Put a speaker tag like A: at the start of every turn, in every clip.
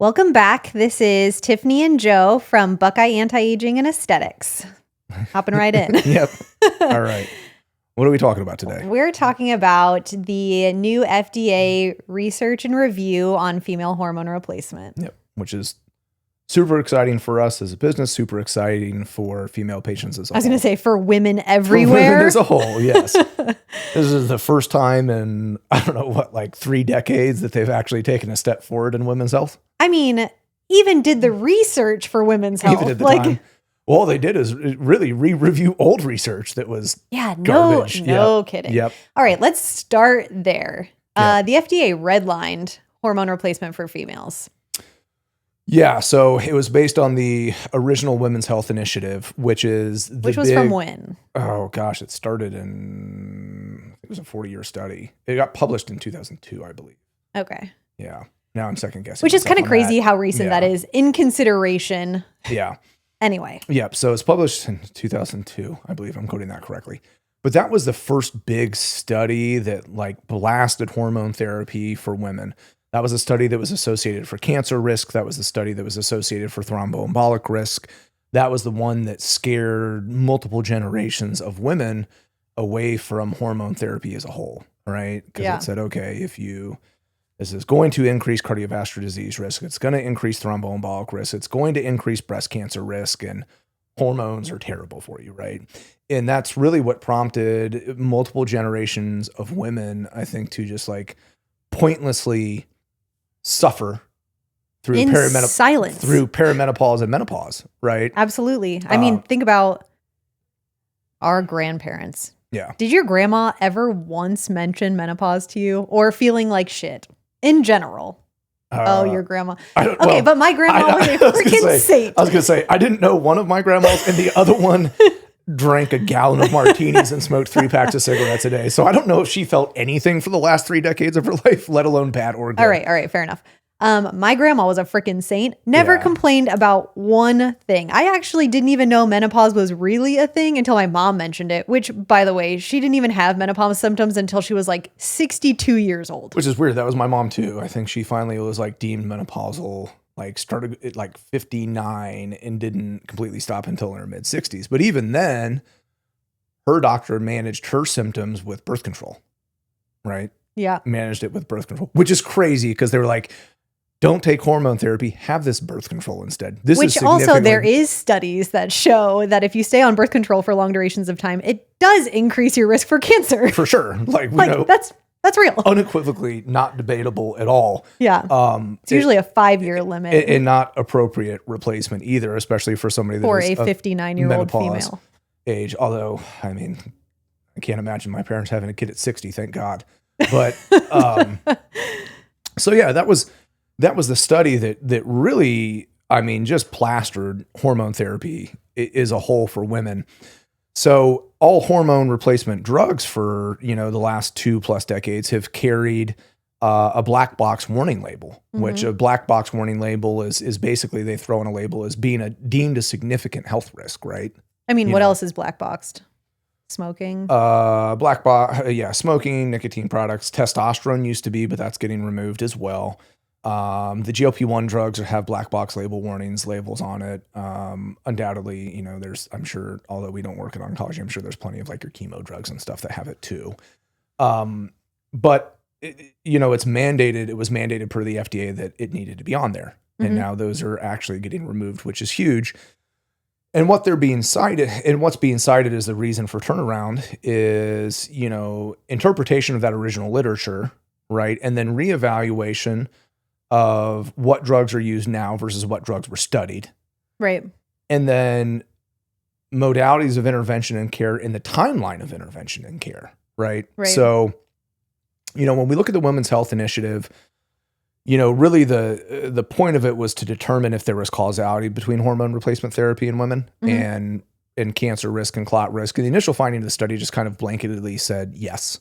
A: Welcome back. This is Tiffany and Joe from Buckeye Anti-Aging and Aesthetics. Hopping right in.
B: Yep. All right. What are we talking about today?
A: We're talking about the new FDA research and review on female hormone replacement.
B: Yep. Which is super exciting for us as a business, super exciting for female patients as a whole.
A: I was going to say for women
B: For
A: everywhere.
B: women as a whole, yes. This is the first time in, I don't know what, like 3 decades that they've actually taken a step forward in women's health.
A: I mean, even did the research for women's health.
B: Even at the time. All they did is really re-review old research that was garbage.
A: No kidding.
B: Yep.
A: All right, let's start there.
B: Yep.
A: The FDA redlined hormone replacement for females.
B: Yeah, so it was based on the original Women's Health Initiative, which was
A: from when?
B: Oh gosh, it started in, it was a 40-year study. It got published in 2002, I believe.
A: Okay.
B: Yeah. Now I'm second guessing.
A: Which is kind of crazy how recent that is in consideration.
B: Yeah.
A: Anyway.
B: Yep. So it's published in 2002. I believe I'm quoting that correctly. But that was the first big study that like blasted hormone therapy for women. That was a study that was associated for cancer risk. That was the study that was associated for thromboembolic risk. That was the one that scared multiple generations of women away from hormone therapy as a whole, right? Because it said, okay, this is going to increase cardiovascular disease risk. It's going to increase thromboembolic risk. It's going to increase breast cancer risk, and hormones are terrible for you, right? And that's really what prompted multiple generations of women, I think, to just like pointlessly suffer through
A: silence
B: through perimenopause and menopause, right?
A: Absolutely. I mean, think about our grandparents.
B: Yeah.
A: Did your grandma ever once mention menopause to you or feeling like shit in general? Your grandma. But my grandma was a freaking saint.
B: I was going to say, I didn't know one of my grandmas, and the other one drank a gallon of martinis and smoked 3 packs of cigarettes a day. So I don't know if she felt anything for the last 3 decades of her life, let alone bad or good.
A: All right, fair enough. My grandma was a freaking saint. Never complained about one thing. I actually didn't even know menopause was really a thing until my mom mentioned it, which, by the way, she didn't even have menopause symptoms until she was like 62 years old.
B: Which is weird. That was my mom too. I think she finally was like deemed menopausal, like started at like 59 and didn't completely stop until in her mid 60s. But even then, her doctor managed her symptoms with birth control, right?
A: Yeah.
B: Managed it with birth control, which is crazy because they were like, don't take hormone therapy, have this birth control instead.
A: Which also there is studies that show that if you stay on birth control for long durations of time, it does increase your risk for cancer.
B: For sure. Like we know,
A: that's real.
B: Unequivocally not debatable at all.
A: Yeah. It's usually a 5-year limit.
B: And not appropriate replacement either, especially for somebody that is
A: a 59-year-old female
B: age. Although, I mean, I can't imagine my parents having a kid at 60, thank God. But so yeah, that was the study that really, I mean, just plastered hormone therapy as a whole for women. So all hormone replacement drugs for, the last 2+ decades have carried a black box warning label, which a black box warning label is basically they throw in a label as being deemed a significant health risk, right?
A: I mean, what else is black boxed? Smoking?
B: Smoking, nicotine products, testosterone used to be, but that's getting removed as well. The GLP-1 drugs have black box labels on it. Undoubtedly, I'm sure, although we don't work in oncology, I'm sure there's plenty of like your chemo drugs and stuff that have it too. But it's mandated. It was mandated per the FDA that it needed to be on there. And now those are actually getting removed, which is huge. And what's being cited as the reason for turnaround is, interpretation of that original literature, right? And then reevaluation of what drugs are used now versus what drugs were studied.
A: Right.
B: And then modalities of intervention and care in the timeline of intervention and care, right? So, when we look at the Women's Health Initiative, really the point of it was to determine if there was causality between hormone replacement therapy in women and cancer risk and clot risk. And the initial finding of the study just kind of blanketedly said yes.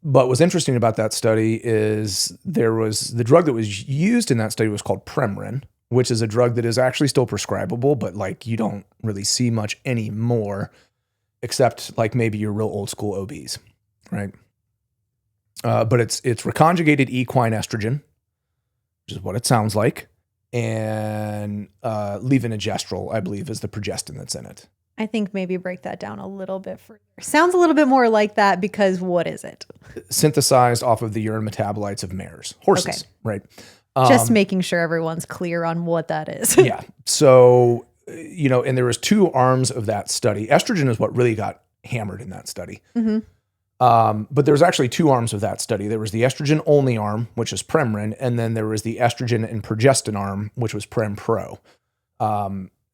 B: But what's interesting about that study is the drug that was used in that study was called Premarin, which is a drug that is actually still prescribable, but like you don't really see much anymore, except like maybe your real old school OBs, right? But it's reconjugated equine estrogen, which is what it sounds like, and levonorgestrel, I believe, is the progestin that's in it.
A: I think maybe break that down a little bit further. Sounds a little bit more like that because what is it?
B: Synthesized off of the urine metabolites of mares, horses,
A: Okay.
B: right?
A: Just making sure everyone's clear on what that is.
B: Yeah. So, and there was two arms of that study. Estrogen is what really got hammered in that study.
A: Mm-hmm.
B: But there's actually two arms of that study. There was the estrogen only arm, which is Premarin, and then there was the estrogen and progestin arm, which was Prem-Pro.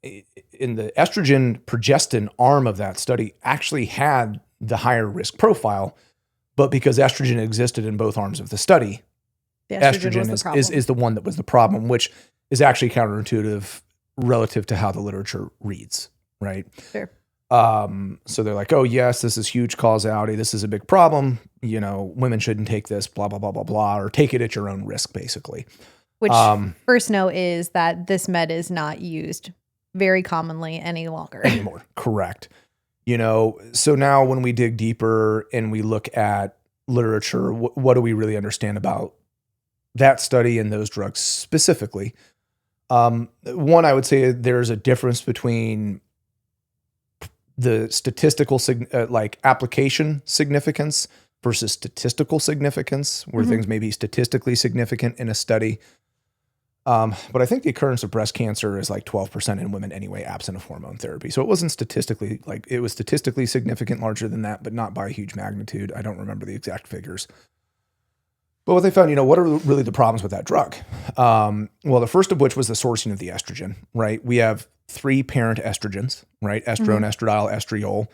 B: In the estrogen progestin arm of that study actually had the higher risk profile, but because estrogen existed in both arms of the study,
A: The
B: estrogen
A: was the
B: is the one that was the problem, which is actually counterintuitive relative to how the literature reads, right?
A: Sure.
B: So they're like, oh yes, this is huge causality. This is a big problem. Women shouldn't take this, blah, blah, blah, blah, blah, or take it at your own risk, basically.
A: Which first note is that this med is not used very commonly any longer.
B: Anymore. Correct. So now when we dig deeper and we look at literature, what do we really understand about that study and those drugs specifically? One, I would say there's a difference between the statistical application significance versus statistical significance, where things may be statistically significant in a study. But I think the occurrence of breast cancer is like 12% in women anyway, absent of hormone therapy. So it wasn't statistically, it was statistically significant, larger than that, but not by a huge magnitude. I don't remember the exact figures. But what they found, what are really the problems with that drug? Well, the first of which was the sourcing of the estrogen, right? We have 3 parent estrogens, right? Estrone, estradiol, estriol.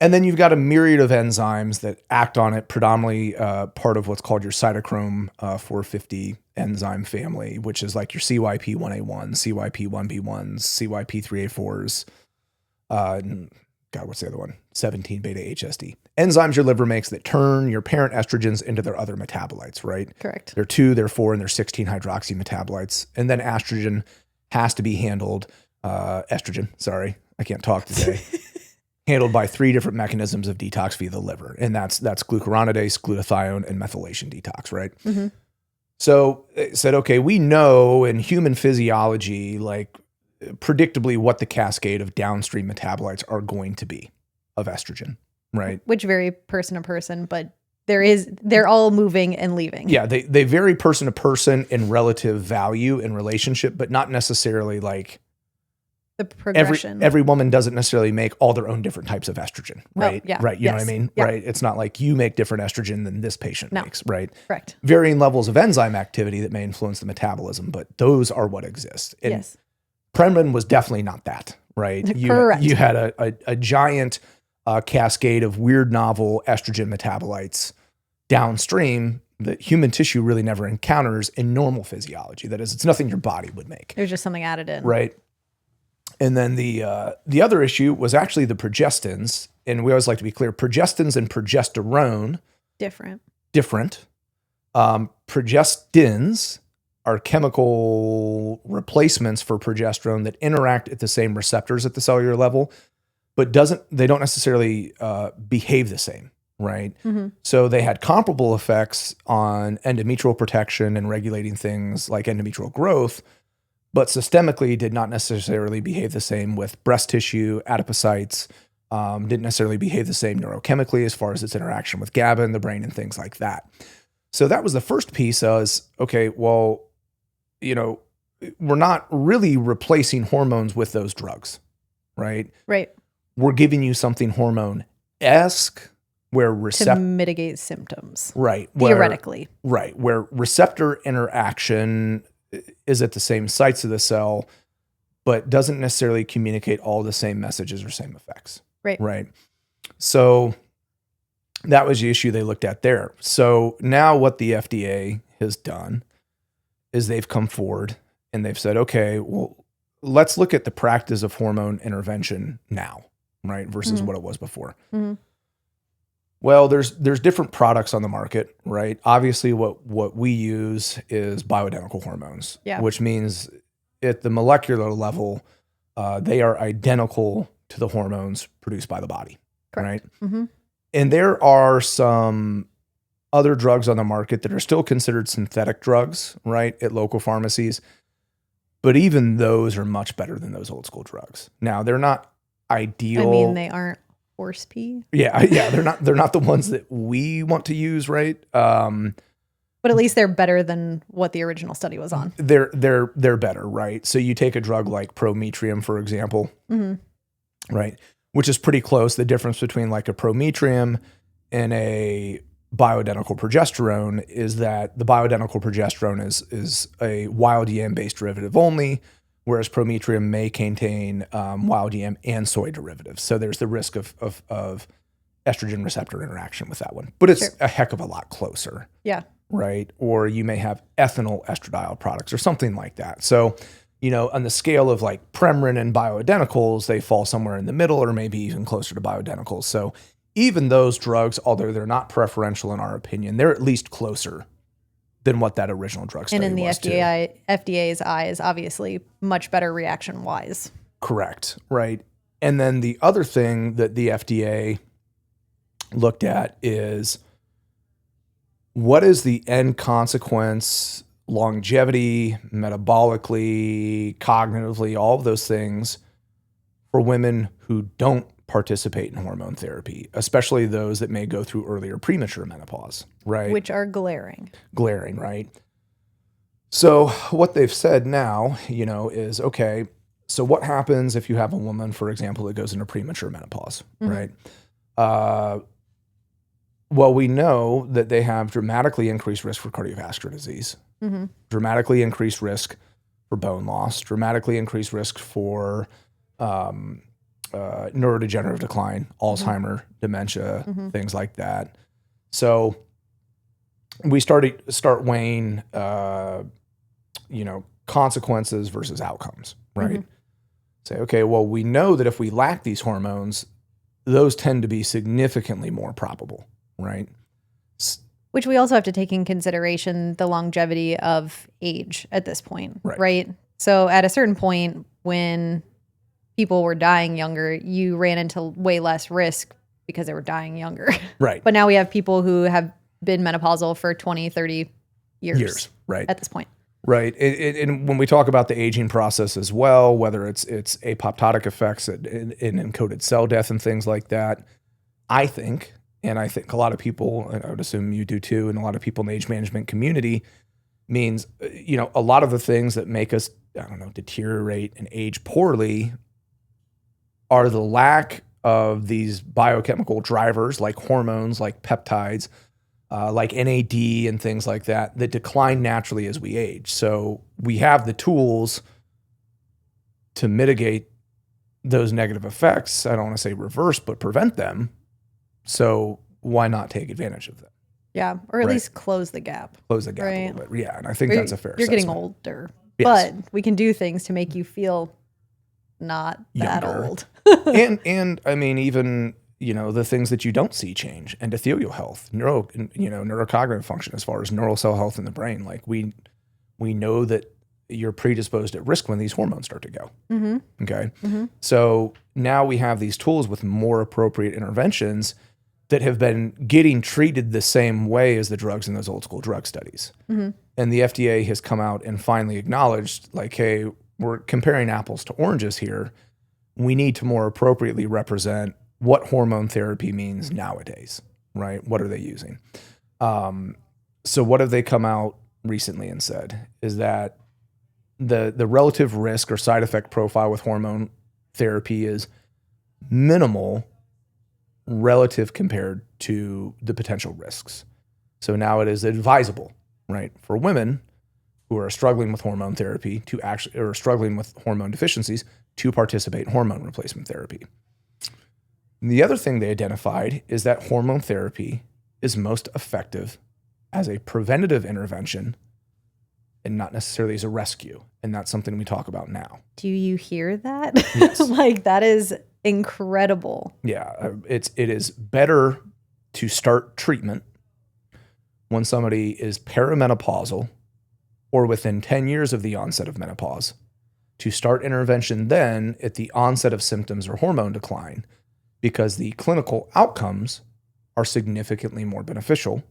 B: And then you've got a myriad of enzymes that act on it, predominantly part of what's called your cytochrome 450 enzyme family, which is like your CYP1A1, CYP1B1s, CYP3A4s, what's the other one? 17 beta HSD. Enzymes your liver makes that turn your parent estrogens into their other metabolites, right?
A: Correct.
B: They're 2, they're 4, and they're 16 hydroxy metabolites. And then estrogen has to be handled, I can't talk today. Handled by 3 different mechanisms of detox via the liver. And that's glucuronidase, glutathione, and methylation detox, right? Mm-hmm. So it said, okay, we know in human physiology, predictably what the cascade of downstream metabolites are going to be of estrogen, right?
A: Which vary person to person, but they're all moving and leaving.
B: Yeah, they vary person to person in relative value and relationship, but not necessarily
A: the progression.
B: Every woman doesn't necessarily make all their own different types of estrogen, right?
A: Oh, yeah.
B: Right. You know what I mean?
A: Yeah.
B: Right. It's not like you make different estrogen than this patient makes, right?
A: Correct.
B: Varying levels of enzyme activity that may influence the metabolism, but those are what exist. And
A: yes.
B: Premarin was definitely not that, right?
A: Correct.
B: You had a giant cascade of weird novel estrogen metabolites downstream that human tissue really never encounters in normal physiology. That is, it's nothing your body would make.
A: There's just something added in.
B: Right. And then the other issue was actually the progestins. And we always like to be clear, progestins and progesterone.
A: Different.
B: Progestins are chemical replacements for progesterone that interact at the same receptors at the cellular level, but they don't necessarily behave the same, right? Mm-hmm. So they had comparable effects on endometrial protection and regulating things like endometrial growth, but systemically did not necessarily behave the same with breast tissue, adipocytes, didn't necessarily behave the same neurochemically as far as its interaction with GABA in the brain and things like that. So that was the first piece. Okay, well, we're not really replacing hormones with those drugs, right?
A: Right.
B: We're giving you something hormone-esque where
A: to mitigate symptoms.
B: Right.
A: Theoretically.
B: Right. Where receptor interaction is at the same sites of the cell, but doesn't necessarily communicate all the same messages or same effects.
A: Right.
B: Right. So that was the issue they looked at there. So now what the FDA has done is they've come forward and they've said, okay, well, let's look at the practice of hormone intervention now, right? Versus what it was before. Mm-hmm. Well, there's different products on the market, right? Obviously, what we use is bioidentical hormones, which means at the molecular level, they are identical to the hormones produced by the body, correct. Right? Mm-hmm. And there are some other drugs on the market that are still considered synthetic drugs, right, at local pharmacies. But even those are much better than those old school drugs. Now, they're not ideal.
A: I mean, they aren't horse pee.
B: Yeah, they're not the ones that we want to use, right?
A: But at least they're better than what the original study was on.
B: They're better, right? So you take a drug like Prometrium, for example, right, which is pretty close. The difference between like a Prometrium and a bioidentical progesterone is that the bioidentical progesterone is a wild yam based derivative only, whereas Prometrium may contain wild yam and soy derivatives. So there's the risk of estrogen receptor interaction with that one, but it's a heck of a lot closer.
A: Yeah.
B: Right. Or you may have ethanol estradiol products or something like that. So, on the scale of like Premarin and bioidenticals, they fall somewhere in the middle or maybe even closer to bioidenticals. So even those drugs, although they're not preferential in our opinion, they're at least closer than what that original drug study was.
A: And in the FDA's eyes, obviously much better reaction wise.
B: Correct. Right. And then the other thing that the FDA looked at is, what is the end consequence, longevity, metabolically, cognitively, all of those things for women who don't participate in hormone therapy, especially those that may go through earlier premature menopause, right?
A: Which are glaring.
B: Glaring, right? So what they've said now, is, okay, so what happens if you have a woman, for example, that goes into premature menopause, right? Well, we know that they have dramatically increased risk for cardiovascular disease, dramatically increased risk for bone loss, dramatically increased risk for neurodegenerative decline, Alzheimer, dementia, things like that. So we start weighing, consequences versus outcomes, right? Say, okay, well, we know that if we lack these hormones, those tend to be significantly more probable. Right.
A: Which we also have to take in consideration the longevity of age at this point. Right. So at a certain point when people were dying younger, you ran into way less risk because they were dying younger.
B: Right.
A: But now we have people who have been menopausal for 20, 30 years.
B: Right.
A: At this point.
B: Right. And when we talk about the aging process as well, whether it's apoptotic effects in encoded cell death and things like that, I think a lot of people, and I would assume you do too, and a lot of people in the age management community, means, a lot of the things that make us, deteriorate and age poorly are the lack of these biochemical drivers like hormones, like peptides, like NAD and things like that decline naturally as we age. So we have the tools to mitigate those negative effects. I don't want to say reverse, but prevent them. So why not take advantage of them?
A: Yeah, or at least close the gap.
B: Close the gap a little bit. Yeah, and I think that's a fair assessment.
A: You're getting older, but we can do things to make you feel not that old.
B: and I mean, even, the things that you don't see change, endothelial health, neurocognitive function, as far as neural cell health in the brain. Like we know that you're predisposed at risk when these hormones start to go. Okay. So now we have these tools with more appropriate interventions that have been getting treated the same way as the drugs in those old school drug studies. And the FDA has come out and finally acknowledged, like, hey, we're comparing apples to oranges here. We need to more appropriately represent what hormone therapy means nowadays, right? What are they using? So what have they come out recently and said is that the relative risk or side effect profile with hormone therapy is minimal relative compared to the potential risks. So now it is advisable, right, for women who are struggling with hormone therapy or struggling with hormone deficiencies to participate in hormone replacement therapy. And the other thing they identified is that hormone therapy is most effective as a preventative intervention and not necessarily as a rescue. And that's something we talk about now.
A: Do you hear that?
B: Yes.
A: That is incredible.
B: Yeah. It is better to start treatment when somebody is perimenopausal or within 10 years of the onset of menopause, to start intervention then at the onset of symptoms or hormone decline, because the clinical outcomes are significantly more beneficial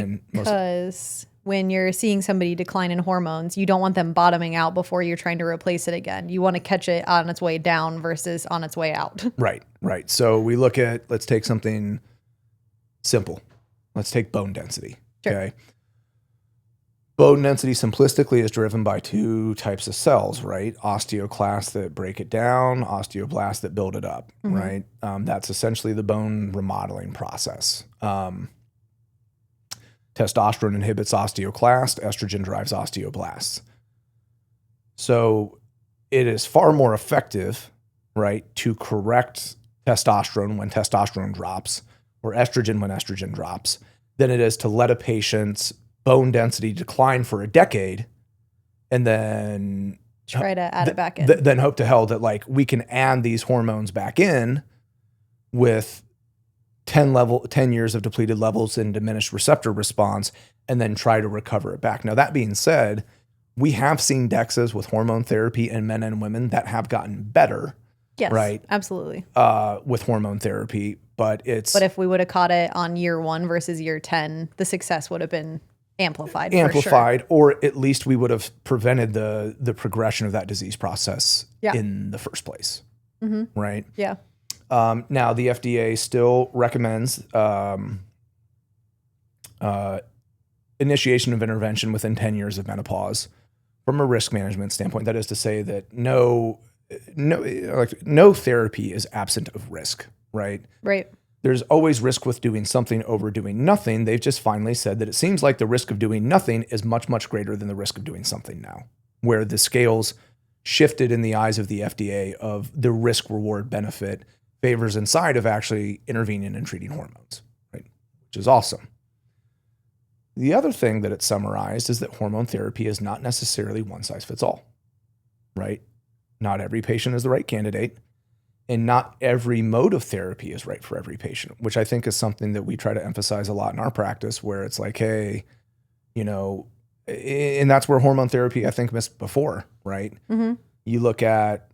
B: And
A: because when you're seeing somebody decline in hormones, you don't want them bottoming out before you're trying to replace it again. You want to catch it on its way down versus on its way out.
B: Right. So we look at, let's take something simple. Let's take bone density.
A: Sure.
B: Okay. Bone density simplistically is driven by two types of cells, right? Osteoclasts that break it down, osteoblasts that build it up, right? That's essentially the bone remodeling process. Testosterone inhibits osteoclast, estrogen drives osteoblasts. So it is far more effective, right, to correct testosterone when testosterone drops or estrogen when estrogen drops than it is to let a patient's bone density decline for a decade and then
A: try to add it back in.
B: Then hope to hell that like we can add these hormones back in with 10 years of depleted levels and diminished receptor response and then try to recover it back. Now, that being said, we have seen DEXAs with hormone therapy in men and women that have gotten better.
A: Yes,
B: right.
A: Absolutely.
B: With hormone therapy, but
A: if we would have caught it on year 1 versus year 10, the success would have been amplified, for sure.
B: Or at least we would have prevented the progression of that disease process in the first place. Right.
A: Yeah.
B: Now the FDA still recommends initiation of intervention within 10 years of menopause from a risk management standpoint. That is to say that no therapy is absent of risk, right?
A: Right.
B: There's always risk with doing something over doing nothing. They've just finally said that it seems like the risk of doing nothing is much, much greater than the risk of doing something now, where the scales shifted in the eyes of the FDA of the risk reward benefit favors inside of actually intervening and treating hormones, right? Which is awesome. The other thing that it summarized is that hormone therapy is not necessarily one size fits all, right? Not every patient is the right candidate, and not every mode of therapy is right for every patient, which I think is something that we try to emphasize a lot in our practice, where it's like, hey, and that's where hormone therapy, I think, missed before, right? You look at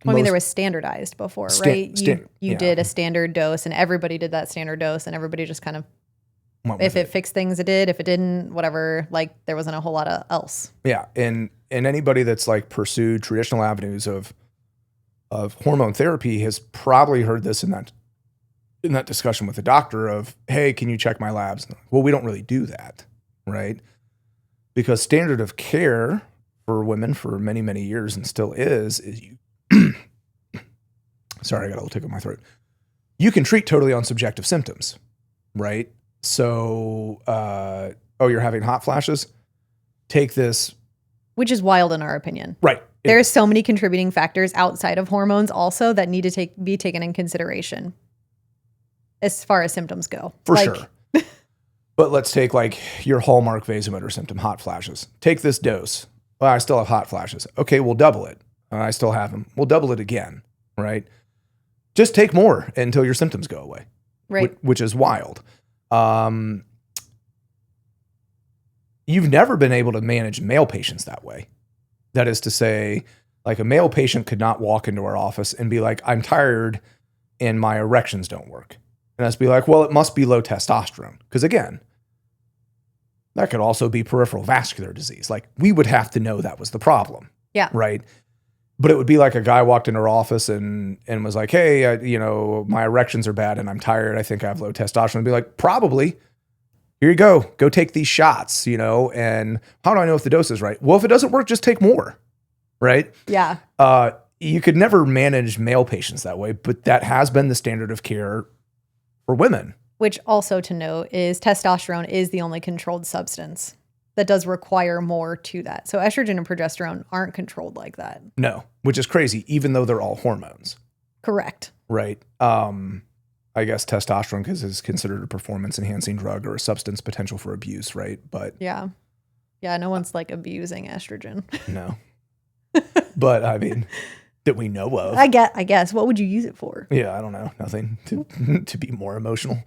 A: there was standardized before, right? You did a standard dose and everybody did that standard dose and everybody just kind of, if it fixed things, it did. If it didn't, whatever, like there wasn't a whole lot of else.
B: Yeah. And anybody that's like pursued traditional avenues of hormone therapy has probably heard this in that discussion with the doctor of, hey, can you check my labs? Well, we don't really do that, right? Because standard of care for women for many, many years and still is you sorry, I got a little tick in my throat. You can treat totally on subjective symptoms, right? So, you're having hot flashes? Take this.
A: Which is wild in our opinion.
B: Right.
A: There's so many contributing factors outside of hormones also that need to be taken in consideration as far as symptoms go.
B: For sure. But let's take like your hallmark vasomotor symptom, hot flashes. Take this dose. Well, I still have hot flashes. Okay, we'll double it. I still have them. We'll double it again, right? Just take more until your symptoms go away.
A: Right.
B: Which is wild. You've never been able to manage male patients that way. That is to say, like a male patient could not walk into our office and be like, I'm tired and my erections don't work. And us be like, well, it must be low testosterone. Because again, that could also be peripheral vascular disease. Like we would have to know that was the problem.
A: Yeah.
B: Right. But it would be like a guy walked into our office and was like, hey, my erections are bad and I'm tired. I think I have low testosterone. I'd be like, probably. Here you go. Go take these shots, and how do I know if the dose is right? Well, if it doesn't work, just take more, right?
A: Yeah.
B: You could never manage male patients that way, but that has been the standard of care for women.
A: Which also to note is testosterone is the only controlled substance that does require more to that. So estrogen and progesterone aren't controlled like that.
B: No, which is crazy, even though they're all hormones.
A: Correct.
B: Right. I guess testosterone because it's considered a performance-enhancing drug or a substance potential for abuse, right? But
A: yeah, no one's like abusing estrogen.
B: No, but I mean, that we know of.
A: I guess. What would you use it for?
B: Yeah, I don't know. Nothing. To be more emotional.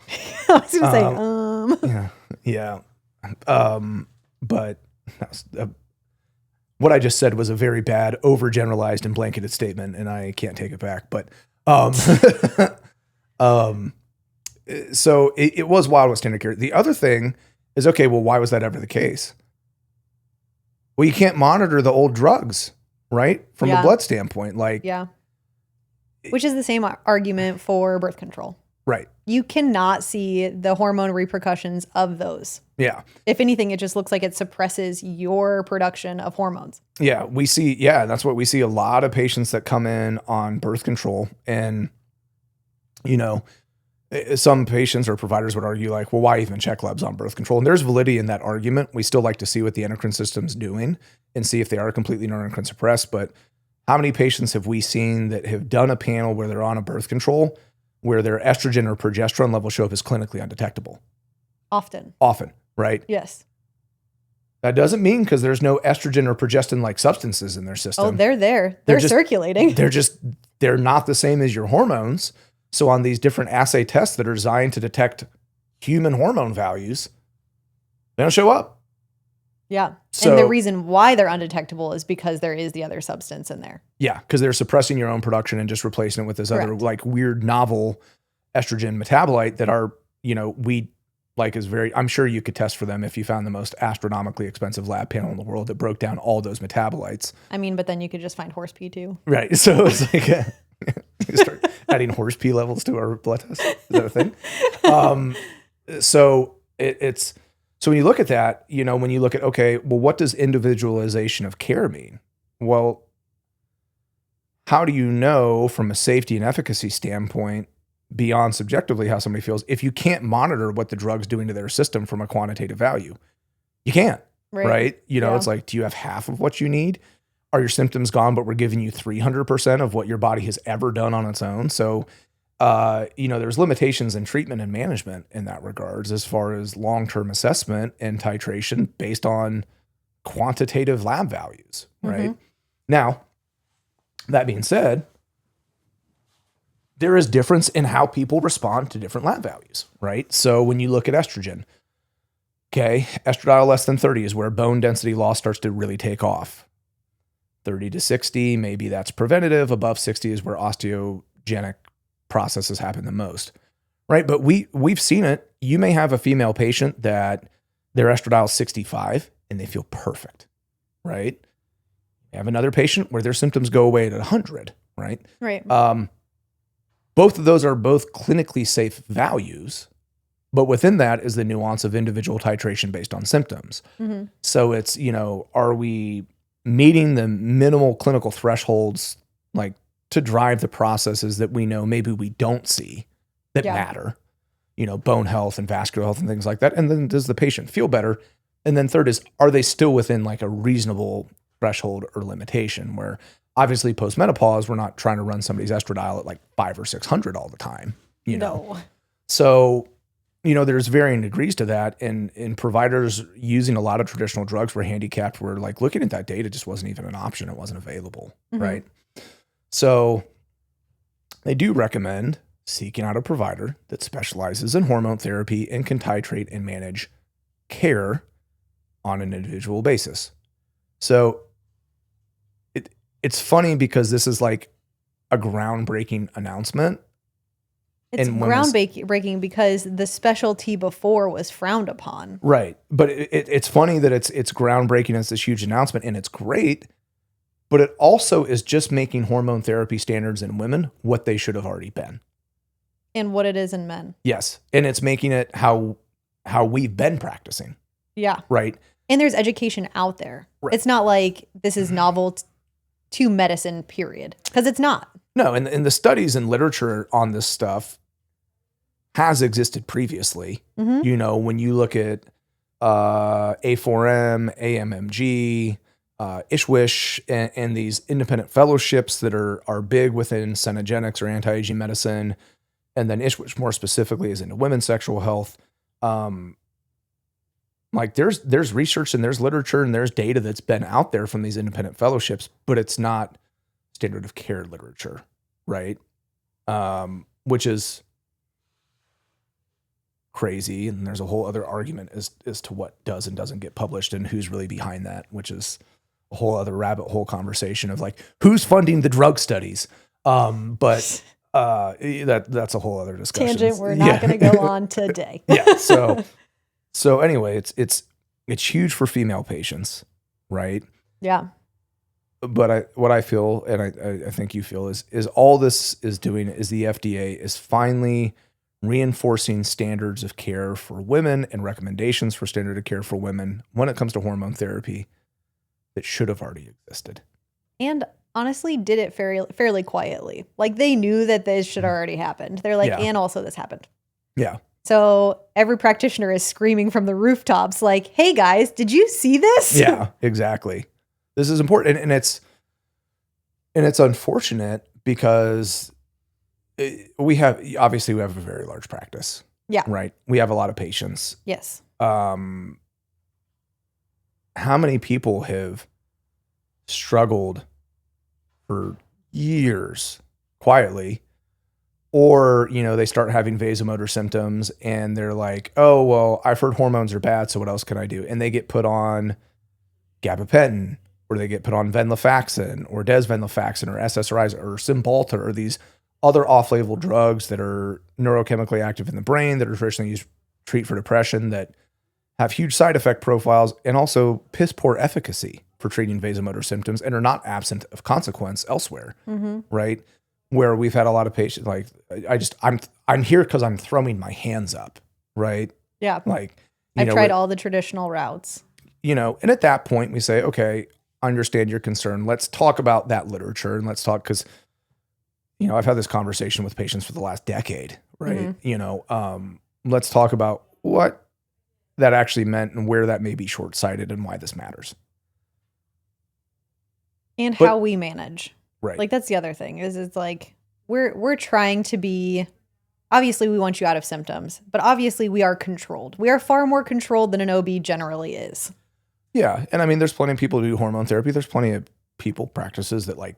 A: I was gonna say.
B: Yeah. But what I just said was a very bad, overgeneralized and blanketed statement, and I can't take it back. But so it was wild with standard care. The other thing is, okay, well, why was that ever the case? Well, you can't monitor the old drugs, right? From a blood standpoint. Like,
A: yeah. Which is the same argument for birth control.
B: Right.
A: You cannot see the hormone repercussions of those.
B: Yeah.
A: If anything, it just looks like it suppresses your production of hormones.
B: Yeah. That's what we see. A lot of patients that come in on birth control, and, you know, some patients or providers would argue like, well, why even check labs on birth control? And there's validity in that argument. We still like to see what the endocrine system's doing and see if they are completely neuroendocrine suppressed. But how many patients have we seen that have done a panel where they're on a birth control where their estrogen or progesterone levels show up as clinically undetectable?
A: Often,
B: right?
A: Yes.
B: That doesn't mean because there's no estrogen or progestin-like substances in their system.
A: Oh, they're there. They're circulating.
B: They're not the same as your hormones. So on these different assay tests that are designed to detect human hormone values, they don't show up.
A: Yeah. And the reason why they're undetectable is because there is the other substance in there.
B: Yeah, because they're suppressing your own production and just replacing it with this other like weird novel estrogen metabolite that I'm sure you could test for them if you found the most astronomically expensive lab panel in the world that broke down all those metabolites.
A: I mean, but then you could just find horse pee too.
B: Right. So it's like you start adding horse pee levels to our blood test. Is that a thing? So when you look at that, when you look at, okay, well, what does individualization of care mean? Well, how do you know from a safety and efficacy standpoint, beyond subjectively how somebody feels, if you can't monitor what the drug's doing to their system from a quantitative value? You can't, right? It's like, do you have half of what you need? Are your symptoms gone, but we're giving you 300% of what your body has ever done on its own? So, there's limitations in treatment and management in that regards, as far as long-term assessment and titration based on quantitative lab values, right? Now, that being said, there is difference in how people respond to different lab values, right? So when you look at estrogen, okay, estradiol less than 30 is where bone density loss starts to really take off. 30 to 60, maybe that's preventative. Above 60 is where osteogenic processes happen the most, right? But we've seen it. You may have a female patient that their estradiol is 65 and they feel perfect, right? You have another patient where their symptoms go away at 100, right?
A: Right.
B: Both of those are both clinically safe values, but within that is the nuance of individual titration based on symptoms. So it's, are we meeting the minimal clinical thresholds, like to drive the processes that we know maybe we don't see that matter, bone health and vascular health and things like that. And then does the patient feel better? And then third is, are they still within like a reasonable threshold or limitation, where obviously post-menopause, we're not trying to run somebody's estradiol at like 500 or 600 all the time,
A: No.
B: So, there's varying degrees to that. And providers using a lot of traditional drugs were handicapped, where like looking at that data just wasn't even an option. It wasn't available, right? So they do recommend seeking out a provider that specializes in hormone therapy and can titrate and manage care on an individual basis. So it's funny because this is like a groundbreaking announcement.
A: It's groundbreaking because the specialty before was frowned upon.
B: Right. But it's funny that it's groundbreaking. It's this huge announcement and it's great, but it also is just making hormone therapy standards in women what they should have already been.
A: And what it is in men.
B: Yes. And it's making it how we've been practicing.
A: Yeah.
B: Right.
A: And there's education out there. Right. It's not like this is novel to medicine, period. Because it's not.
B: No, and the studies and literature on this stuff has existed previously. When you look at A4M, AMMG, ISHWISH, and these independent fellowships that are big within Cenogenics or anti-aging medicine, and then ISHWISH more specifically is into women's sexual health. Like there's research and there's literature and there's data that's been out there from these independent fellowships, but it's not standard of care literature, right? Which is crazy. And there's a whole other argument as to what does and doesn't get published and who's really behind that, which is a whole other rabbit hole conversation of like, who's funding the drug studies? But that's a whole other discussion.
A: Tangent we're not going to go on today.
B: Yeah. So So anyway, it's huge for female patients, right?
A: Yeah.
B: But what I feel, and I think you feel, is all this is doing is the FDA is finally reinforcing standards of care for women and recommendations for standard of care for women when it comes to hormone therapy that should have already existed.
A: And honestly, did it fairly quietly. Like they knew that this should already happened. They're like,
B: Yeah.
A: and also this happened.
B: Yeah.
A: So every practitioner is screaming from the rooftops, like, "Hey guys, did you see this?"
B: Yeah, exactly. This is important, and it's unfortunate because we have a very large practice.
A: Yeah.
B: Right. We have a lot of patients.
A: Yes.
B: How many people have struggled for years quietly, or they start having vasomotor symptoms and they're like, oh well, I've heard hormones are bad, so what else can I do? And they get put on gabapentin, or they get put on venlafaxine or desvenlafaxine or SSRIs or Cymbalta or these other off-label drugs that are neurochemically active in the brain that are traditionally used to treat for depression, that have huge side effect profiles and also piss poor efficacy for treating vasomotor symptoms and are not absent of consequence elsewhere, right? Where we've had a lot of patients like, I'm here because I'm throwing my hands up, right?
A: Yeah.
B: Like,
A: I've tried all the traditional routes.
B: And at that point we say, okay, I understand your concern. Let's talk about that literature, and let's talk, because I've had this conversation with patients for the last decade, right? Let's talk about what that actually meant and where that may be short-sighted and why this matters.
A: And how we manage.
B: Right.
A: Like that's the other thing is it's like we're trying to be, obviously we want you out of symptoms, but obviously we are controlled. We are far more controlled than an OB generally is.
B: Yeah. And I mean, there's plenty of people who do hormone therapy. There's plenty of people, practices that like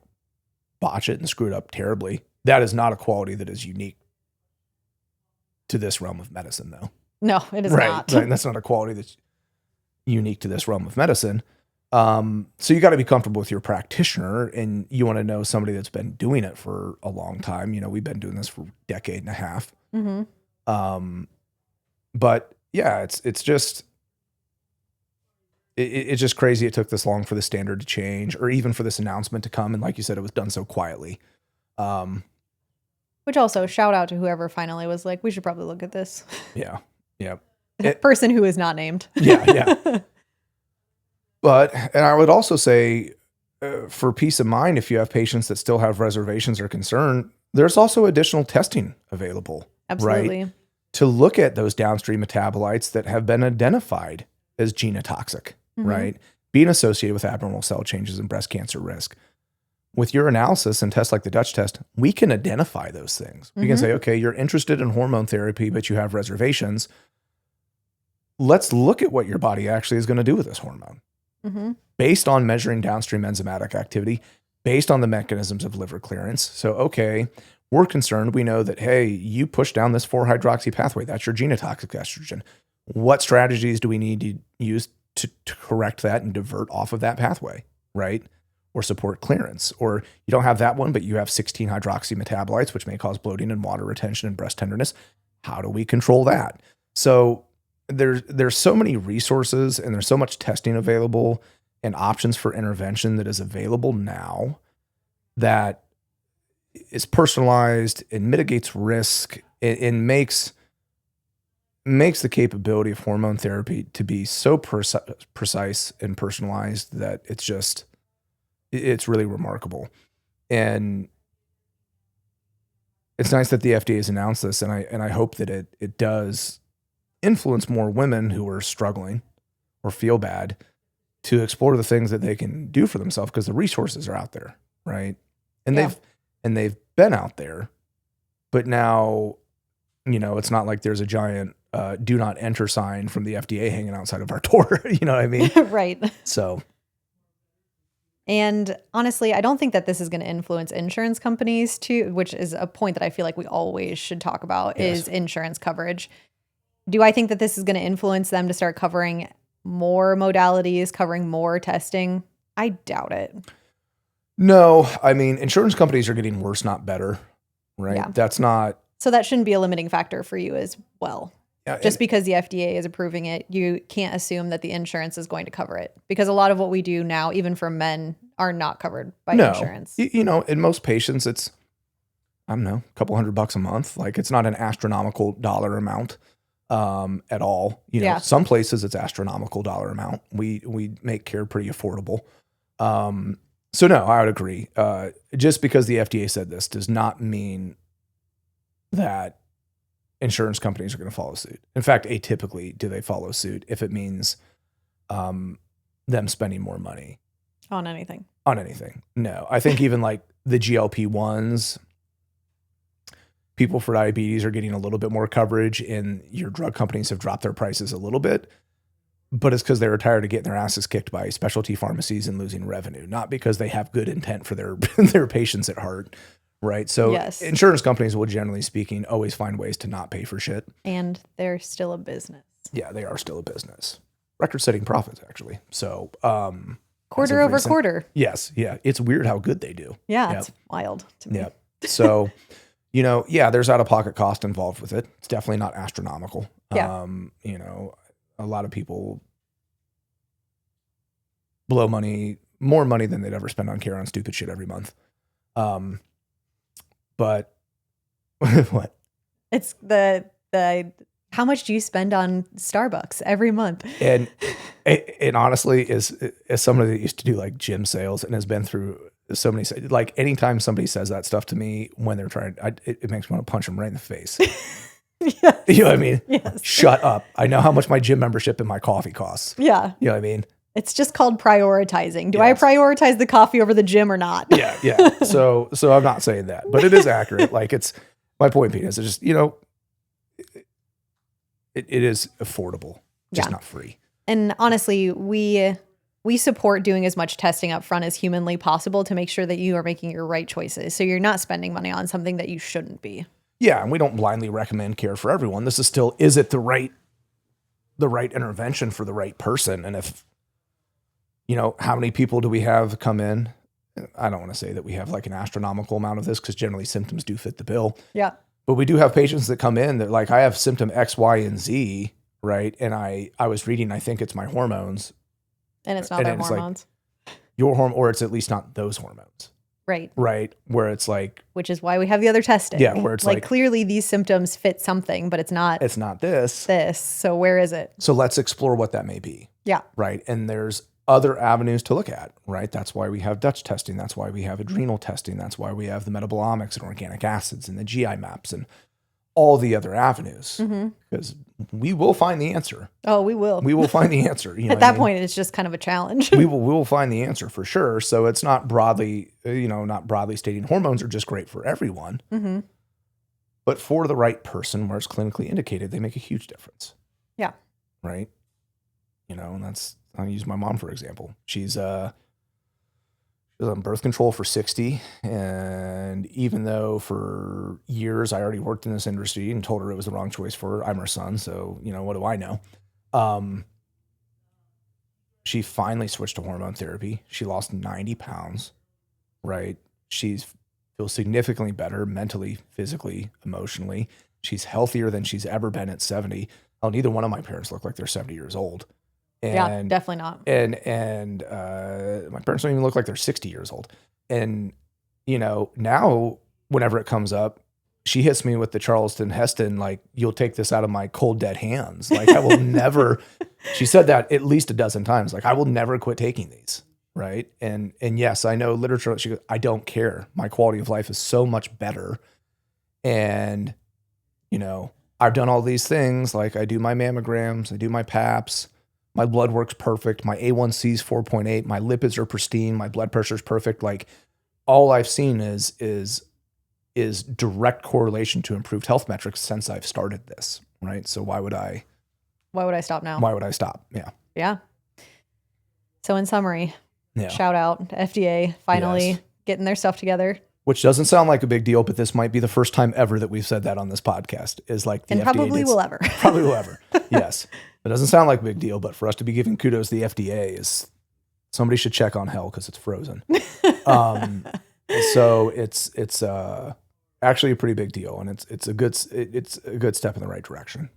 B: botch it and screw it up terribly. That is not a quality that is unique to this realm of medicine, though.
A: No, it is not.
B: Right. That's not a quality that's unique to this realm of medicine. So you got to be comfortable with your practitioner, and you want to know somebody that's been doing it for a long time. We've been doing this for a decade and a half. But yeah, it's just, it's just crazy it took this long for the standard to change, or even for this announcement to come. And like you said, it was done so quietly.
A: Which also, shout out to whoever finally was like, we should probably look at this.
B: Yeah. Yeah.
A: The person who is not named.
B: Yeah. But, and I would also say, for peace of mind, if you have patients that still have reservations or concern, there's also additional testing available.
A: Absolutely.
B: Right? To look at those downstream metabolites that have been identified as genotoxic, right? Being associated with abnormal cell changes and breast cancer risk. With your analysis and tests like the Dutch test, we can identify those things. We can say, okay, you're interested in hormone therapy, but you have reservations. Let's look at what your body actually is going to do with this hormone. Based on measuring downstream enzymatic activity, based on the mechanisms of liver clearance. So, okay, we're concerned. We know that, hey, you push down this 4-hydroxy pathway. That's your genotoxic estrogen. What strategies do we need to use to correct that and divert off of that pathway, right? Or support clearance. Or you don't have that one, but you have 16-hydroxy metabolites, which may cause bloating and water retention and breast tenderness. How do we control that? So there's so many resources, and there's so much testing available and options for intervention that is available now that is personalized and mitigates risk and makes the capability of hormone therapy to be so precise and personalized that it's really remarkable. And it's nice that the FDA has announced this, and I hope that it does influence more women who are struggling or feel bad to explore the things that they can do for themselves, because the resources are out there, right? And they've been out there, but now, it's not like there's a giant do not enter sign from the FDA hanging outside of our door. You know what I mean?
A: Right.
B: So.
A: And honestly, I don't think that this is going to influence insurance companies too, which is a point that I feel like we always should talk about, is insurance coverage. Do I think that this is going to influence them to start covering more modalities, covering more testing? I doubt it.
B: No, I mean, insurance companies are getting worse, not better, right?
A: Yeah.
B: That's not.
A: So that shouldn't be a limiting factor for you as well. Just because the FDA is approving it, you can't assume that the insurance is going to cover it, because a lot of what we do now, even for men, are not covered by insurance.
B: In most patients, it's, I don't know, a couple $100 a month. Like, it's not an astronomical dollar amount at all. Some places it's astronomical dollar amount. We make care pretty affordable. So no, I would agree. Just because the FDA said this does not mean that insurance companies are going to follow suit. In fact, atypically do they follow suit if it means them spending more money
A: on anything.
B: No, I think even like the GLP-1s, people for diabetes are getting a little bit more coverage, and your drug companies have dropped their prices a little bit, but it's because they're tired of getting their asses kicked by specialty pharmacies and losing revenue, not because they have good intent for their patients at heart. Right. So insurance companies will, generally speaking, always find ways to not pay for shit.
A: And they're still a business.
B: Yeah, they are still a business. Record-setting profits, actually. So
A: quarter over quarter.
B: Yes. Yeah. It's weird how good they do.
A: Yeah. It's wild to me.
B: Yeah. So, there's out-of-pocket cost involved with it. It's definitely not astronomical.
A: Yeah.
B: A lot of people blow more money than they'd ever spend on care on stupid shit every month. But what?
A: It's the how much do you spend on Starbucks every month?
B: And honestly, as somebody that used to do like gym sales and has been through so many, like anytime somebody says that stuff to me when they're trying, it makes me want to punch them right in the face.
A: Yes.
B: You know what I mean?
A: Yes.
B: Shut up. I know how much my gym membership and my coffee costs.
A: Yeah.
B: You know what I mean?
A: It's just called prioritizing. Do I prioritize the coffee over the gym or not?
B: Yeah. So I'm not saying that, but it is accurate. Like, it's, my point being is, it's just, it is affordable, just not free.
A: And honestly, we support doing as much testing up front as humanly possible to make sure that you are making your right choices. So you're not spending money on something that you shouldn't be.
B: Yeah. And we don't blindly recommend care for everyone. This is still, is it the right intervention for the right person? And if, how many people do we have come in? I don't want to say that we have like an astronomical amount of this, because generally symptoms do fit the bill.
A: Yeah.
B: But we do have patients that come in that, like, I have symptom X, Y, and Z, right? And I was reading, I think it's my hormones.
A: And it's not their hormones.
B: Like, your hormone, or it's at least not those hormones.
A: Right.
B: Right. Where it's like,
A: which is why we have the other testing.
B: Yeah. Where it's like
A: clearly these symptoms fit something, but it's not
B: this.
A: So where is it?
B: So let's explore what that may be.
A: Yeah.
B: Right. And there's other avenues to look at, right? That's why we have Dutch testing. That's why we have adrenal testing. That's why we have the metabolomics and organic acids and the GI maps and all the other avenues, because we will find the answer.
A: Oh, we will.
B: We will find the answer.
A: At that point, it's just kind of a challenge.
B: we will find the answer for sure. So it's not broadly, not broadly stating hormones are just great for everyone, but for the right person, where it's clinically indicated, they make a huge difference.
A: Yeah.
B: Right. And that's, I'll use my mom for example. She's on birth control for 60, and even though for years I already worked in this industry and told her it was the wrong choice for her, I'm her son, so what do I know? She finally switched to hormone therapy. She lost 90 pounds, right? She's feels significantly better mentally, physically, emotionally. She's healthier than she's ever been at 70. Oh, neither one of my parents look like they're 70 years old.
A: Yeah, definitely not.
B: And my parents don't even look like they're 60 years old. And, now whenever it comes up, she hits me with the Charleston Heston, like, you'll take this out of my cold, dead hands. Like, I will never, she said that at least a dozen times. Like, I will never quit taking these. Right. And yes, I know literature. She goes, I don't care. My quality of life is so much better. And, I've done all these things. Like, I do my mammograms, I do my PAPs. My blood work's perfect. My A1C is 4.8. My lipids are pristine. My blood pressure is perfect. Like, all I've seen is direct correlation to improved health metrics since I've started this. Right. So why would I
A: stop now?
B: Why would I stop? Yeah.
A: Yeah. So in summary, shout out to FDA finally getting their stuff together.
B: Which doesn't sound like a big deal, but this might be the first time ever that we've said that on this podcast. Is like the
A: and
B: FDA
A: probably will ever.
B: Probably will ever. Yes. It doesn't sound like a big deal, but for us to be giving kudos to the FDA is, somebody should check on hell because it's frozen. So it's actually a pretty big deal, and it's a good step in the right direction.